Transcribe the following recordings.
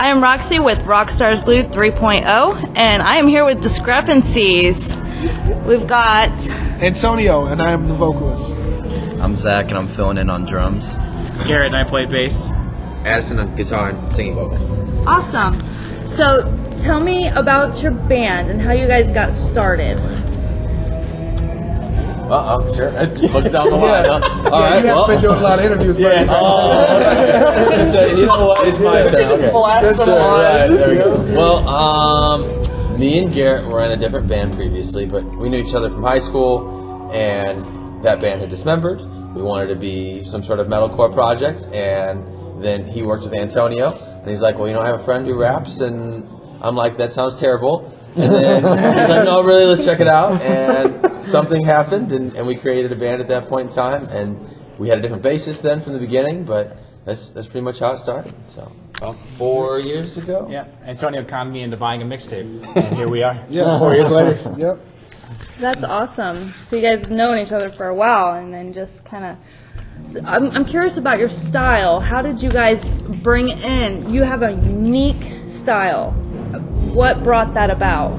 I am Roxy with Rockstars Blue 3.0, and I am here with Discrepancies. We've got Antonio, and I am the vocalist. I'm Zach, and I'm filling in on drums. Garrett, and I play bass. Addison on guitar and singing vocals. awesome. So tell me about your band and how you guys got started. Sure. It just looks down the line, huh? All right, You have been doing a lot of interviews, buddy. So, you know what? It's my turn. Okay. Right, there we go. Well, me and Garrett were in a different band previously, but we knew each other from high school, and that band had dismembered. We wanted to be some sort of metalcore project, and then he worked with Antonio, and he's like, well, I have a friend who raps, and I'm like, that sounds terrible. And then he's like, no, really, let's check it out. And something happened, and we created a band at that point in time, and we had a different bassist then from the beginning, but that's pretty much how it started. So about 4 years ago. Yeah, Antonio conned me into buying a mixtape, and here we are. Yeah, 4 years later. Yep. That's awesome. So you guys have known each other for a while, and then just kind of. So I'm curious about your style. How did you guys bring in? You have a unique style. What brought that about?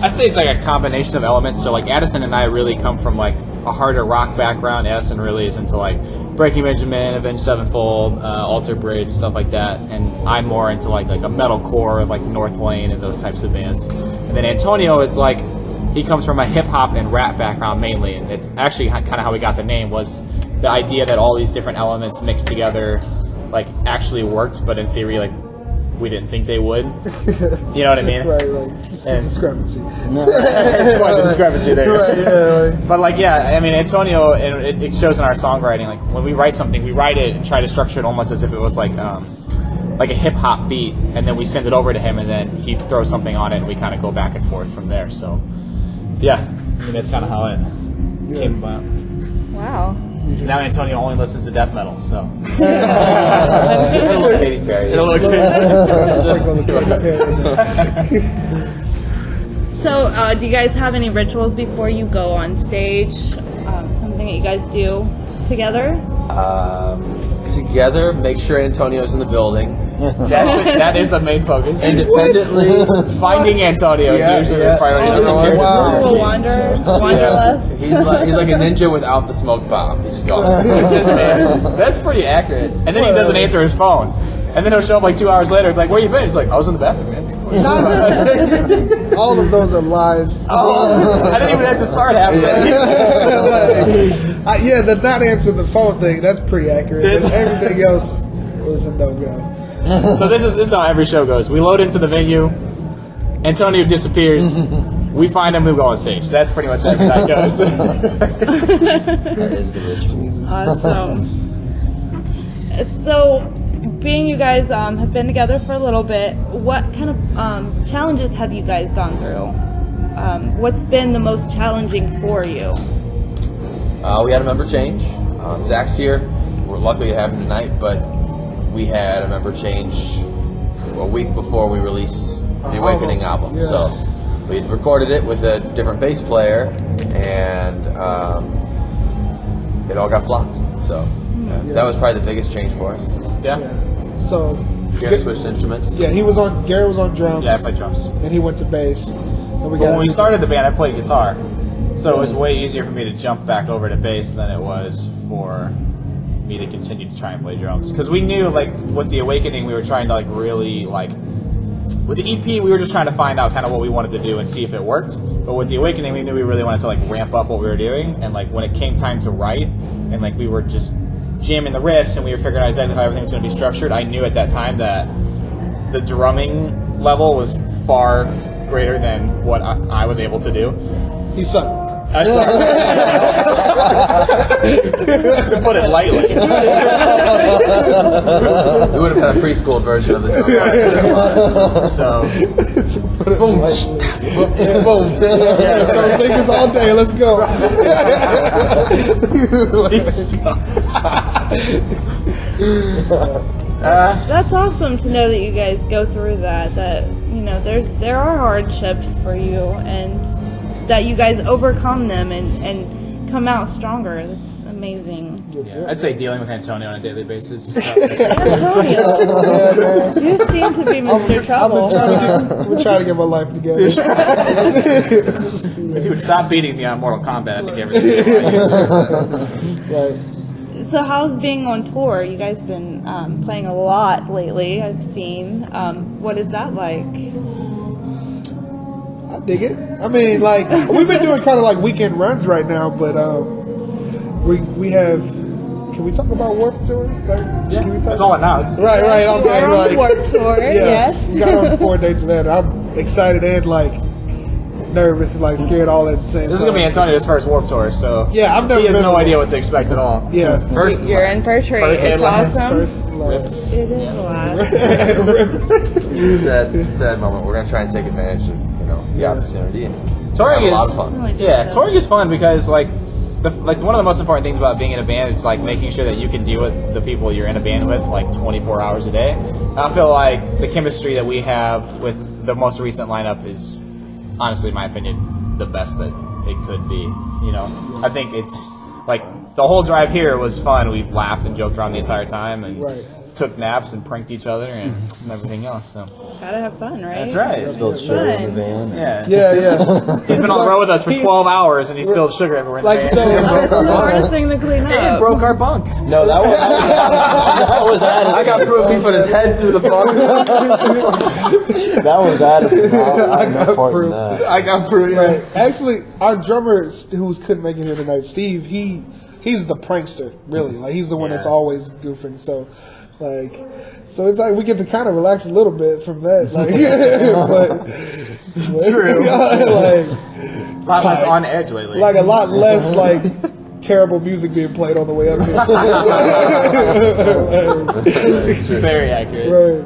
I'd say it's like a combination of elements. So like Addison and I really come from like a harder rock background. Addison really is into like Breaking Benjamin, Avenged Sevenfold, Alter Bridge, stuff like that. And I'm more into like a metalcore, like North Lane and those types of bands. And then Antonio is like, he comes from a hip hop and rap background mainly, and it's actually kind of how we got the name, was the idea that all these different elements mixed together like actually worked, but in theory like we didn't think they would. You know what I mean? Right. It's a discrepancy. It's quite the discrepancy there. Right, yeah. But like, yeah, I mean, Antonio, it shows in our songwriting. Like when we write something, we write it and try to structure it almost as if it was like a hip hop beat, and then we send it over to him, and then he throws something on it, and we kind of go back and forth from there. So, yeah, I mean, that's kind of how it came about. Wow. Now Antonio only listens to death metal, so. It'll look Katy Perry. So do you guys have any rituals before you go on stage? Something that you guys do together? Together, make sure Antonio's in the building. That is the main focus. Independently, Finding Antonio is usually the priority number one. Wow. Wanderlust. He's like a ninja without the smoke bomb. He's just gone. That's pretty accurate. And then he doesn't answer his phone. And then he'll show up like 2 hours later, like, where you been? He's like, I was in the bathroom, man. All of those are lies. I didn't even have to start half of that. Yeah, the not answering the phone thing, that's pretty accurate. But everything else was a no-go. So this is how every show goes. We load into the venue. Antonio disappears. We find him. We go on stage. That's pretty much how every night goes. That is the ritual. Awesome. So, being you guys have been together for a little bit, what kind of challenges have you guys gone through? What's been the most challenging for you? We had a member change. Zach's here. We're lucky to have him tonight, but we had a member change a week before we released the Awakening album. Yeah. So we had recorded it with a different bass player, and it all got flopped. So that was probably the biggest change for us. Yeah. So Garrett switched instruments. Yeah, Garrett was on drums. Yeah, I play drums. And he went to bass. And But when we started the band, I played guitar. So it was way easier for me to jump back over to bass than it was for me to continue to try and play drums. Because we knew, like, with the Awakening, we were trying to, like, really, like... With the EP, we were just trying to find out kind of what we wanted to do and see if it worked. But with the Awakening, we knew we really wanted to, like, ramp up what we were doing. And, like, when it came time to write, and, like, we were just jamming the riffs and we were figuring out exactly how everything was going to be structured, I knew at that time that the drumming level was far greater than what I was able to do. He sucked. I suck. To put it lightly. We would have had a preschool version of the drum. So, Boom. Boom. Let's go sing this all day. Let's go. he sucks. That's awesome to know that you guys go through that. That there are hardships for you, and that you guys overcome them and come out stronger. That's amazing. Yeah, I'd say dealing with Antonio on a daily basis. Antonio, you seem to be Mr. Trouble. I've been trying to get my life together. If he would stop beating me on Mortal Kombat, I think everything would be Right. So how's being on tour? You guys been playing a lot lately, I've seen. What is that like? I dig it. I mean, like, we've been doing kind of like weekend runs right now, but we have. Can we talk about Warped Tour? Like, Yeah, can we talk that's all it now. It's- Right. I'm We're on like, the Warped Tour, yes. We got on 4 dates of that. I'm excited and like nervous and like scared all at the same time. This is gonna be Antonio's first Warped Tour, so Yeah, I've never he has been no on idea one. what to expect at all. Yeah. You're in for a treat. First It's headlines. awesome. First last. It is last. Sad moment. We're gonna try and take advantage of the opportunity. And Touring have a lot is of fun. touring is fun because like one of the most important things about being in a band is like making sure that you can deal with the people you're in a band with like 24 hours a day. And I feel like the chemistry that we have with the most recent lineup is honestly, in my opinion, the best that it could be. I think it's like the whole drive here was fun. We laughed and joked around the entire time and Right. took naps and pranked each other and everything else. So Gotta have fun, right? that's right. Spilled sugar in the van. Yeah. Yeah. He's been on the road with us for 12 hours and he spilled sugar everywhere in the Like van. so. That's the hardest thing to clean up. Broke our bunk. No, that was Addison. I got proof he put his head through the bunk. That was Addison. I have no part in that. I got proof. Right. Actually, our drummer who couldn't make it here tonight, Steve, he's the prankster, really. Like he's the one that's always goofing. So it's like we get to kind of relax a little bit from that. Like, but true. Like, A lot less on edge lately. like a lot less like terrible music being played on the way up here. Very accurate. Right.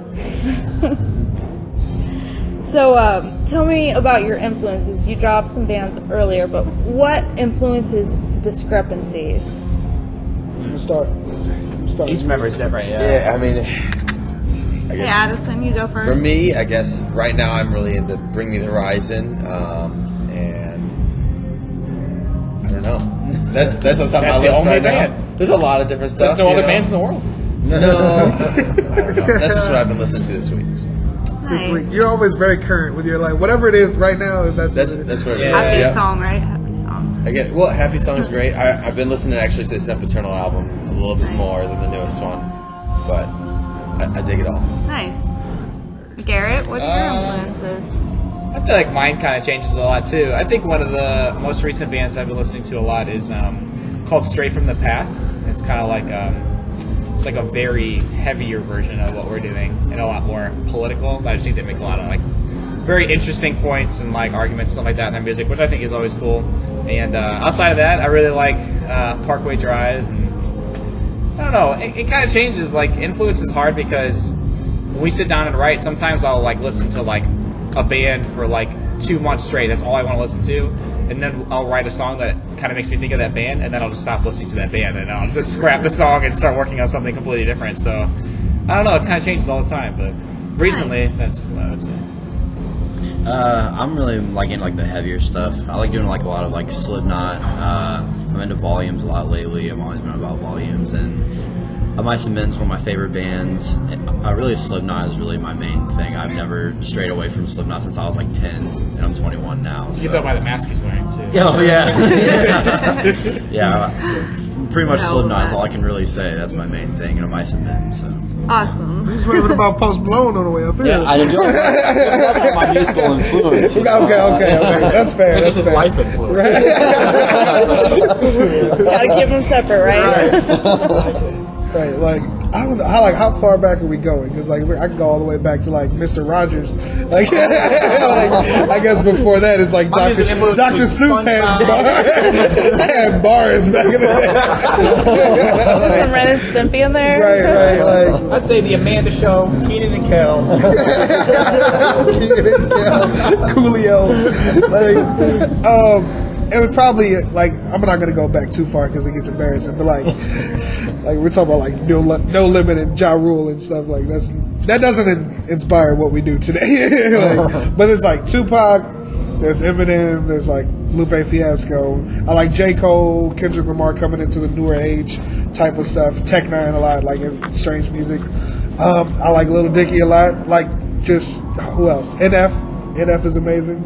So, tell me about your influences. You dropped some bands earlier, but what influences Discrepancies? Start. Each member is different, Yeah, I mean, Hey, Addison, you go first. for me, I guess right now I'm really into Bring Me the Horizon, and I don't know. That's on top of my That's the list only right band. now. There's a lot of different stuff. There's no other you know? bands in the world. No, I don't know. That's just what I've been listening to this week. So. This week, you're always very current with your like whatever it is right now. That's what it is. That's what it is. Yeah. Happy song, right? Happy song. I get well. Happy Song is great. I've been listening actually to the Sempiternal album a little bit more than the newest one, but I dig it all. Nice. Garrett, what are your influences? I feel like mine kind of changes a lot too. I think one of the most recent bands I've been listening to a lot is called Straight from the Path. It's kind of like it's like a very heavier version of what we're doing and a lot more political. But I just think they make a lot of like very interesting points and like arguments, stuff like that in their music, which I think is always cool. And outside of that, I really like Parkway Drive. And I don't know, it kind of changes. Like influence is hard because when we sit down and write, sometimes I'll like listen to like a band for like 2 months straight. That's all I want to listen to. And then I'll write a song that kind of makes me think of that band, and then I'll just stop listening to that band, and I'll just scrap the song and start working on something completely different. So, I don't know, it kind of changes all the time, but recently, that's what I would say. I'm really liking like the heavier stuff. I like doing like a lot of like Slipknot. I'm into Volumes a lot lately. I've always been about Volumes, and Mice and Men's one of my favorite bands. Really, Slipknot is really my main thing. I've never strayed away from Slipknot since I was like 10, and I'm 21 now. You So. can tell by the mask he's wearing, too. Oh yeah, yeah. Pretty much Slipknot is all I can really say. That's my main thing, and Mice and Men. So. Awesome. He's raving about Post Malone on the way up here. Yeah, I enjoy That's not my musical influence. Okay. That's fair. It's That's just his fair. life influence. Gotta keep them separate, right? Right, like I don't know, how far back are we going? Because like I can go all the way back to like Mr. Rogers. Like, I guess before that it's like My music influence Dr. was Seuss had bars back in the day. Some Ren and Stimpy in there. Right, like I'd say the Amanda Show, Keenan and Kel. Coolio. Like, it would probably like I'm not gonna go back too far because it gets embarrassing, but like we're talking about like No Limit and Ja Rule and stuff like that doesn't inspire what we do today. Like, but it's like Tupac, there's Eminem, there's like Lupe Fiasco. I like J. Cole, Kendrick Lamar coming into the newer age type of stuff. Tech Nine a lot, like strange music. I like Lil Dicky a lot. Like just who else? NF is amazing.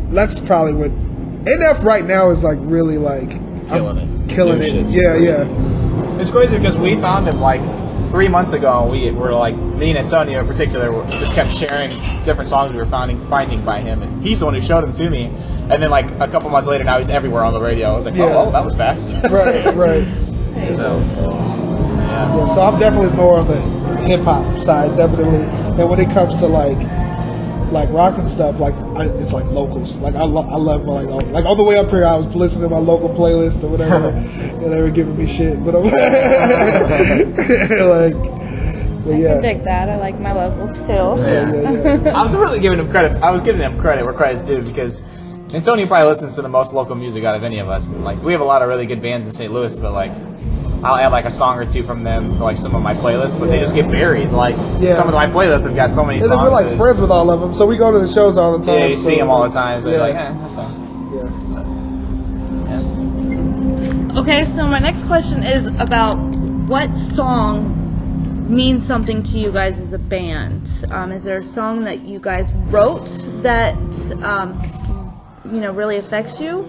That's probably what NF right now is like really like killing it. Yeah. It's crazy because we found him like 3 months ago. And we were like, me and Antonio in particular, just kept sharing different songs we were finding by him, and he's the one who showed them to me. And then like a couple months later, now he's everywhere on the radio. I was like, oh, that was fast. Right. So Yeah, so I'm definitely more on the hip hop side, definitely. And when it comes to like rock and stuff, like it's like locals. Like I love like on the way up here, I was listening to my local playlist or whatever, and they were giving me shit. But I'm like, but yeah. I dig that. I like my locals too. Yeah. I was really giving him credit. I was giving him credit where credit's due because Antonio probably listens to the most local music out of any of us. And, like we have a lot of really good bands in St. Louis, but like I'll add like a song or two from them to like some of my playlists, but they just get buried. Like some of my playlists have got so many songs. And we're like friends with all of them, so we go to the shows all the time. Yeah, you see them all the time, so you're like, okay. Okay, so my next question is about what song means something to you guys as a band. Is there a song that you guys wrote that really affects you?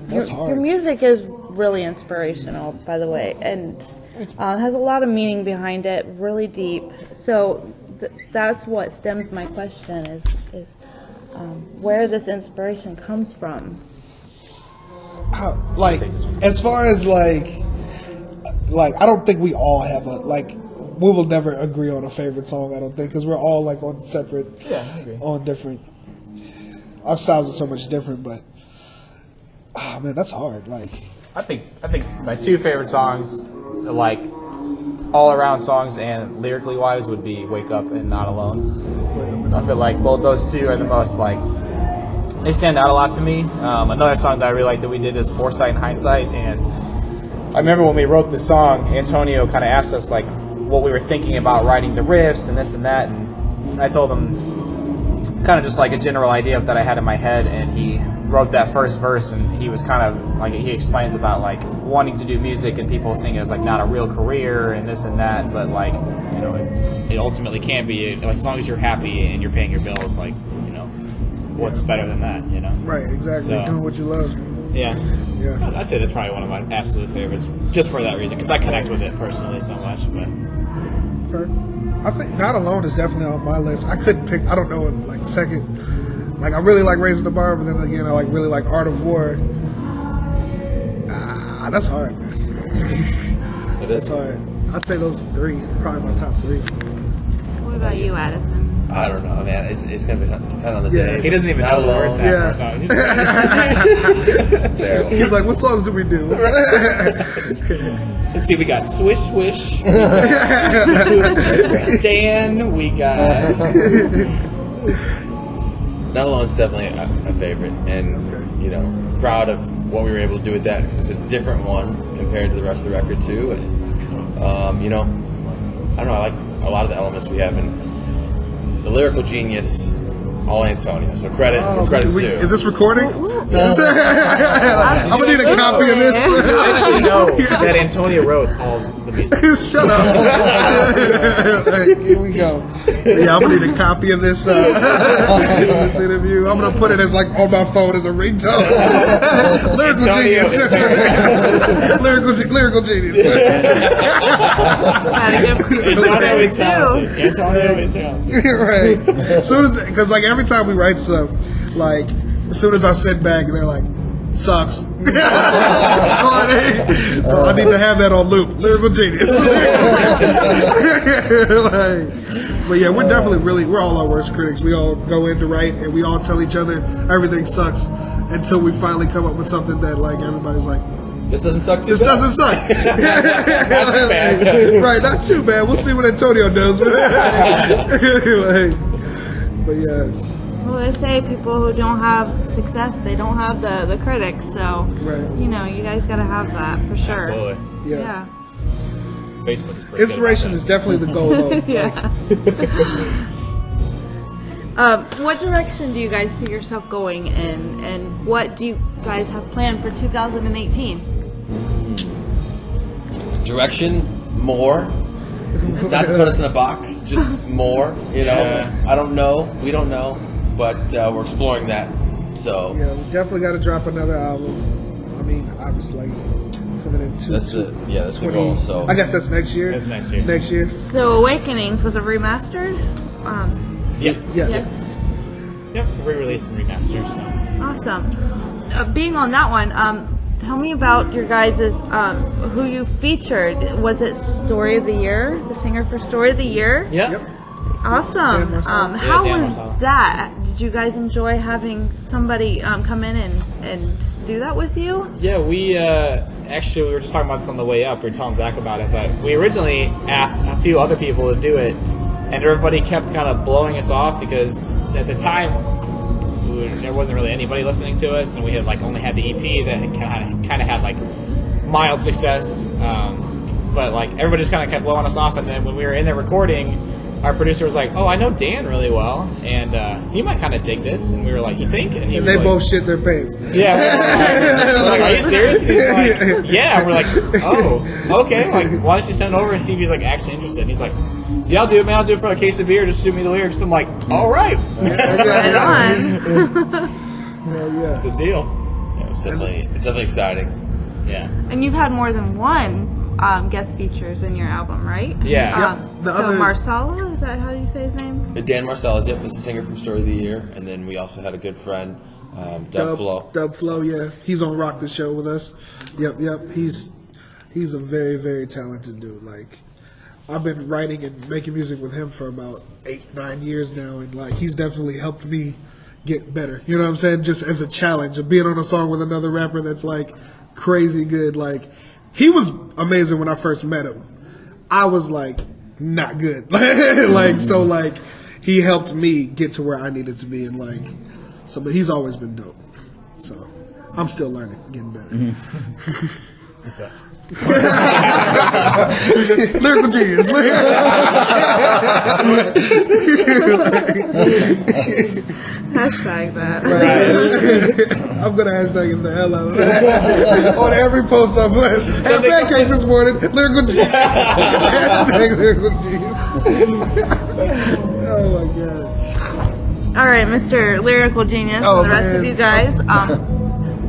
That's hard. Your music is really inspirational, by the way, and has a lot of meaning behind it, really deep. So that's what stems my question is where this inspiration comes from. Like as far as like I don't think we all have we will never agree on a favorite song. I don't think because we're all like on separate, I agree. On different. Our styles are so much different, but man, that's hard. Like I think my two favorite songs, like all around songs and lyrically wise, would be "Wake Up" and "Not Alone." I feel like both those two are the most they stand out a lot to me. Another song that I really like that we did is "Foresight and Hindsight," and I remember when we wrote the song, Antonio kind of asked us like what we were thinking about writing the riffs and this and that, and I told him kind of just like a general idea that I had in my head, and he wrote that first verse, and he was kind of like he explains about like wanting to do music and people seeing it as like not a real career and this and that, but like it ultimately can be like, as long as you're happy and you're paying your bills, like what's better than that, Right, exactly. So, doing what you love. Yeah. I'd say that's probably one of my absolute favorites, just for that reason, because I connect with it personally so much. But I think "Not Alone" is definitely on my list. I couldn't pick. I don't know like second. Like I really like "Raising the Bar," but then again, I really like "Art of War." That's hard, man. It is hard. I'd say those three, probably my top three. What about you, Addison? I don't know, man. It's going to depend on the day. He doesn't even know the words half our songs. Terrible. He's like, "What songs do we do?" Let's see, we got Swish Swish, Stan, we got... Not Alone's definitely a favorite, and proud of what we were able to do with that, because it's a different one compared to the rest of the record too. And I don't know, I like a lot of the elements we have in the lyrical genius. All Antonio, so credit's due. Is this recording? I'm gonna need a copy of this. I actually know that Antonio wrote all the music. Shut up. Here we go. Yeah, I'm gonna need a copy of this interview. I'm gonna put it as like on my phone as a ringtone. Lyrical genius. Lyrical genius. Antonio is talented. Right. Because like every time we write stuff, like as soon as I sit back, they're like, "Sucks." So I need to have that on loop. Lyrical genius. But yeah, we're definitely we're all our worst critics. We all go in to write and we all tell each other everything sucks until we finally come up with something that like everybody's like, "This doesn't suck too This bad." doesn't suck. Not too bad. Right, not too bad. We'll see what Antonio does. But yeah. Well, they say people who don't have success, they don't have the critics. So, Right. you guys got to have that for sure. Absolutely. Yeah. Facebook is pretty Inspiration good is definitely the goal, though. Yeah. What direction do you guys see yourself going in, and what do you guys have planned for 2018? Direction, more. Not to put us in a box, just more. You know, I don't know. We don't know, but we're exploring that. So Yeah, we definitely got to drop another album. I mean, obviously, coming into that's the goal. So I guess that's next year. That's next year. Next year. So Awakenings was a remastered? Yep. Yes. Yep. Re-released and remastered. So. Awesome. Being on that one, tell me about your guys' who you featured. Was it Story of the Year? The singer for Story of the Year? Yeah. Yep. Awesome. Dan Marcel. How Dan was Marcel. that? Did you guys enjoy having somebody come in and do that with you? Yeah, we actually we were just talking about this on the way up. We were telling Zach about it, but we originally asked a few other people to do it, and everybody kept kind of blowing us off because at the time there wasn't really anybody listening to us, and we had only had the EP that kind of had mild success, but everybody just kind of kept blowing us off. And then when we were in there recording, our producer was like, "Oh, I know Dan really well, and he might kind of dig this." And we were like, "You think?" And he And was they like, both shit their pants. yeah. We're like, "Are you serious?" And he's like, "Yeah." And we're like, "Oh, okay. Why don't you send it over and see if he's actually interested?" And he's like, "Yeah, I'll do it, man. I'll do it for a case of beer. Just shoot me the lyrics." I'm like, "All right, Right on. that's a deal." yeah, it's definitely exciting. Yeah. And you've had more than one guest features in your album, right? Yeah. The So other- Marcelo, is that how you say his name? Dan Marcel is the singer from Story of the Year, and then we also had a good friend, Dub Flo. Dub Flo, yeah. He's on Rock the Show with us. Yep. He's a very, very talented dude. I've been writing and making music with him for about 8-9 years now, and he's definitely helped me get better. You know what I'm saying? Just as a challenge of being on a song with another rapper that's crazy good. He was amazing when I first met him. I was not good. So he helped me get to where I needed to be, and but he's always been dope. So I'm still learning, getting better. It sucks. Lyrical genius. Hashtag that. I'm gonna hashtag the hell out of that on every post I put. Had pancakes this morning. Lyrical genius. Hashtag lyrical genius. Oh my god. All right, Mr. Lyrical Genius, Oh, and the rest man. of you guys.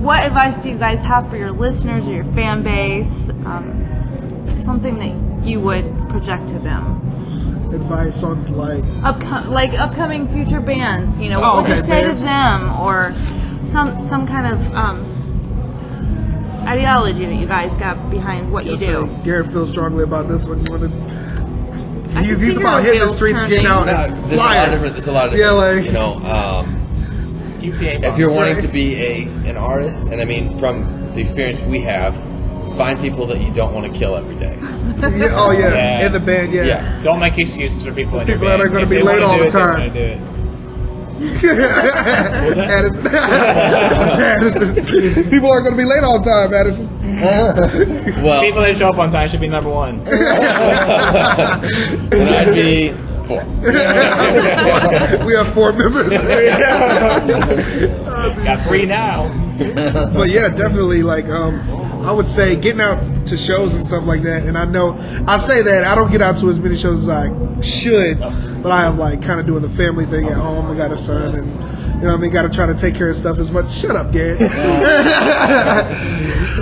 What advice do you guys have for your listeners or your fan base? Something that you would project to them. Advice on Upcoming future bands. What Oh, would you okay, say bands. to them, or some kind of ideology that you guys got behind what you do? Garrett feels strongly about this one. You want to? I can see He's your about hitting the wheels streets, getting turning. out. There's a lot of different. If you're wanting to be an artist, and I mean from the experience we have, find people that you don't want to kill every day. Yeah. In the band, Yeah. Don't make excuses for people in your People that band. are gonna If be they late wanna all do the it, they're time. gonna do it. Addison. People are going to be late all the time, Addison. Well, People that show up on time should be number one. and I'd be 4. We have 4 members. Got 3 now. But yeah, definitely I would say getting out to shows and stuff like that. And I know I say that I don't get out to as many shows as I should, but I have kind of doing the family thing at home. I got a son, and got to try to take care of stuff as much. Shut up, Garrett.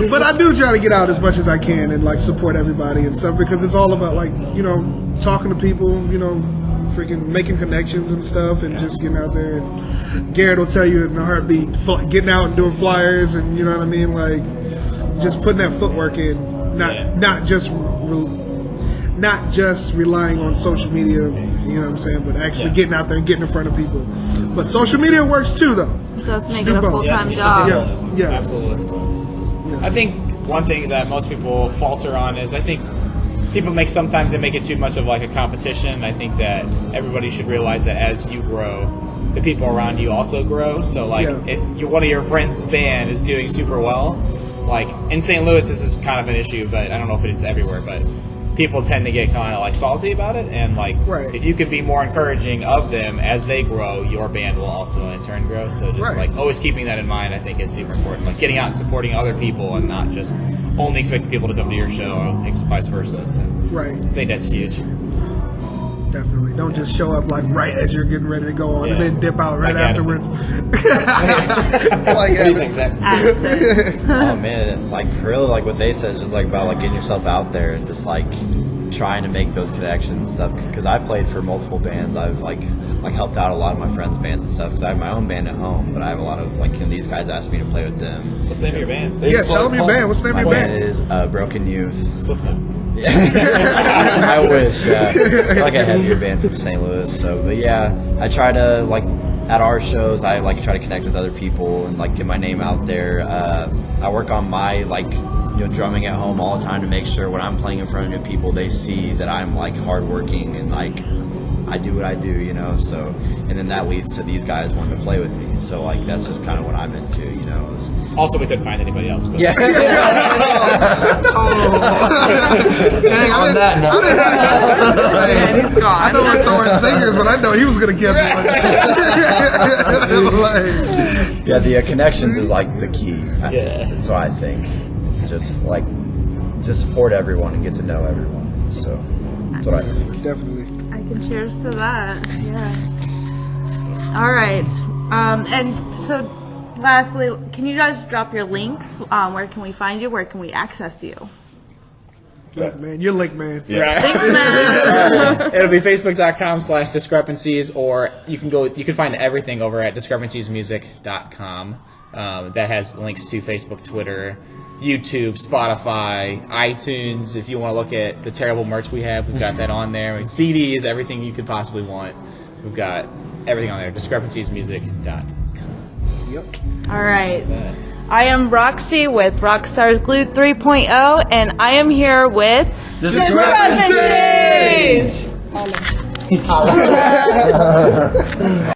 But I do try to get out as much as I can and support everybody and stuff, because it's all about talking to people, freaking making connections and stuff, and just getting out there. And Garrett will tell you in a heartbeat, getting out and doing flyers, and you know what I mean, just putting that footwork in, not just relying on social media, you know what I'm saying, but actually getting out there and getting in front of people. But social media works too, though. It does make it a full-time you should job. do Yeah, yeah. Absolutely. I think one thing that most people falter on is people sometimes they make it too much of a competition. I think that everybody should realize that as you grow, the people around you also grow. So if one of your friends' band is doing super well, in St. Louis this is kind of an issue, but I don't know if it's everywhere, but people tend to get kind of like salty about it, and like Right. if you could be more encouraging of them as they grow, your band will also in turn grow. So just Right. like always keeping that in mind, I think is super important. Like getting out and supporting other people and not just only expecting people to come to your show or vice versa. So Right. I think that's huge. Definitely. Don't just show up like right as you're getting ready to go on and Yeah. then dip out right Like Addison. afterwards. Like What do you think, Addison. Zach? Oh man, like really, like what they said is just like about like getting yourself out there and just like trying to make those connections and stuff. Because I played for multiple bands. I've like helped out a lot of my friends' bands and stuff. Because I have my own band at home, but I have a lot of like these guys ask me to play with them. What's the name of your band? Yeah, tell them your band. What's the name My of your band band? is Broken Youth. Slipknot. Yeah. I wish. It's like a heavier band from St. Louis. So, but yeah, I try to like at our shows. I like try to connect with other people and like get my name out there. I work on my like drumming at home all the time to make sure when I'm playing in front of new people, they see that I'm like hardworking and like I do what I do, So, and then that leads to these guys wanting to play with me. So like that's just kind of what I'm into, is- Also, we couldn't find anybody else. But Yeah. Dang, On that note. He's gone. I know we're throwing singers, but I know he was going to give me one. Like, Yeah, the connections is like the key. Yeah. That's what I think. It's just like to support everyone and get to know everyone. So that's what I think. definitely. I can cheers to that. Yeah. All right. And so, lastly, can you guys drop your links? Where can we find you? Where can we access you? Look, man, you're lick man. It'll be facebook.com/discrepancies, or you can find everything over at discrepanciesmusic.com. That has links to Facebook, Twitter, YouTube, Spotify, iTunes. If you want to look at the terrible merch we have, we've got that on there. I mean, CDs, everything you could possibly want. We've got everything on there. Discrepanciesmusic.com. Yep. All right. I am Roxy with Rockstars Glued 3.0, and I am here with Discrepancies! Discrepancies!